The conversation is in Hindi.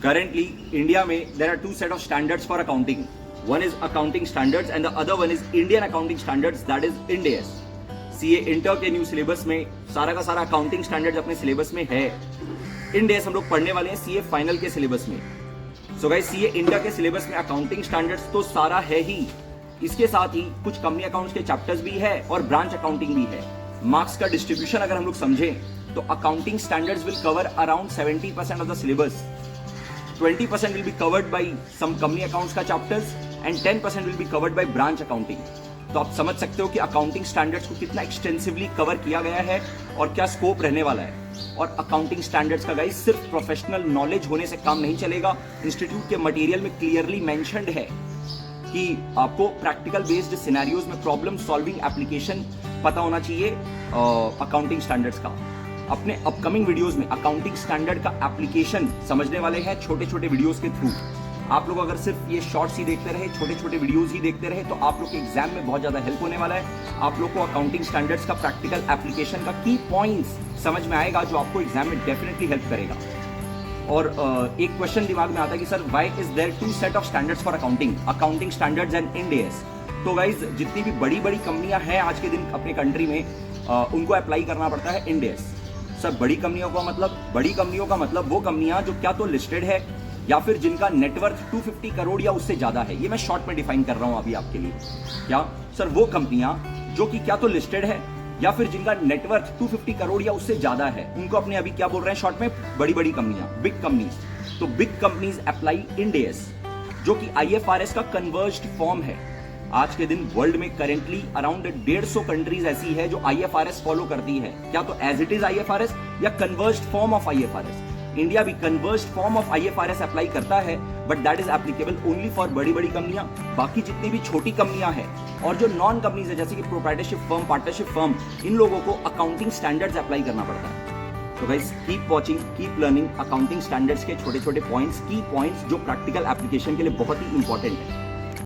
Currently, India में there are two set of standards for accounting. One is accounting standards and the other one is Indian accounting standards, that is Ind AS. CA inter के न्यू सिलेबस में सारा का सारा अकाउंटिंग स्टैंडर्ड्स अपने सिलेबस में है. Ind AS हम लोग पढ़ने वाले हैं CA फाइनल के सिलेबस में. सो गाइस, CA इंटर के सिलेबस में अकाउंटिंग स्टैंडर्ड्स तो सारा है ही. इसके साथ ही कुछ कंपनी अकाउंट्स के चैप्टर्स भी है और ब्रांच अकाउंटिंग भी है. मार्क्स का डिस्ट्रीब्यूशन अगर हम लोग समझें तो accounting standards will cover around 70% of the syllabus. 20% will be covered by some company accounts का chapters and 10% will be covered by branch accounting. तो आप समझ सकते हो कि अकाउंटिंग स्टैंडर्ड्स को कितना एक्सटेंसिवली कवर किया गया है और क्या स्कोप रहने वाला है. और अकाउंटिंग स्टैंडर्ड्स का गाइस सिर्फ प्रोफेशनल नॉलेज होने से काम नहीं चलेगा. इंस्टीट्यूट के मटेरियल में क्लियरली मेंशन्ड है कि आपको प्रैक्टिकल बेस्ड सिनेरियोज में प्रॉब्लम सॉल्विंग एप्लीकेशन पता होना चाहिए अकाउंटिंग स्टैंडर्ड्स का. अपने अपकमिंग वीडियोस में अकाउंटिंग स्टैंडर्ड का एप्लीकेशन समझने वाले हैं छोटे छोटे वीडियोस के थ्रू. आप लोग अगर सिर्फ ये शॉर्ट्स ही देखते रहे, छोटे छोटे वीडियोस ही देखते रहे, तो आप लोग के एग्जाम में बहुत ज्यादा हेल्प होने वाला है. आप लोग को अकाउंटिंग स्टैंडर्ड्स का प्रैक्टिकल एप्लीकेशन का की पॉइंट्स समझ में आएगा जो आपको एग्जाम में डेफिनेटली हेल्प करेगा. और एक क्वेश्चन दिमाग में आता है कि sir why is there two set of standards for accounting standards and Ind AS. तो गाइज, जितनी भी बड़ी बड़ी कंपनियां हैं आज के दिन अपने कंट्री में, उनको अप्लाई करना पड़ता है इंड एएस. सर बड़ी कंपनियों का मतलब वो कंपनियां जो क्या तो लिस्टेड है या फिर जिनका नेटवर्थ 250 करोड़ या उससे ज्यादा है. ये मैं शॉर्ट में डिफाइन कर रहा हूं अभी आपके लिए. क्या सर वो कंपनियां जो कि क्या तो लिस्टेड है या फिर जिनका नेटवर्थ 250 करोड़ या उससे ज्यादा है, उनको अपने अभी क्या बोल रहे हैं शॉर्ट में, बड़ी बड़ी कंपनियां, बिग कंपनीज. तो big companies apply Ind AS जो कि IFRS का कन्वर्ज्ड फॉर्म है. आज के दिन वर्ल्ड में करेंटली अराउंड 150 कंट्रीज ऐसी है जो IFRS फॉलो करती है. क्या तो एज इट इज IFRS या कन्वर्ज्ड फॉर्म ऑफ IFRS. इंडिया भी कन्वर्ज्ड फॉर्म ऑफ IFRS अप्लाई करता है, but that is applicable only for बड़ी बड़ी कंपनियां. बाकी जितनी भी छोटी कंपनियां हैं और जो नॉन कंपनीज है जैसे कि प्रोप्राइटरशिप फर्म, पार्टनरशिप फर्म, इन लोगों को अकाउंटिंग स्टैंडर्ड्स अप्लाई करना पड़ता है. तो guys, keep watching, keep learning accounting standards के छोटे छोटे पॉइंट्स, की पॉइंट्स जो प्रैक्टिकल एप्लीकेशन के लिए बहुत ही इंपॉर्टेंट है.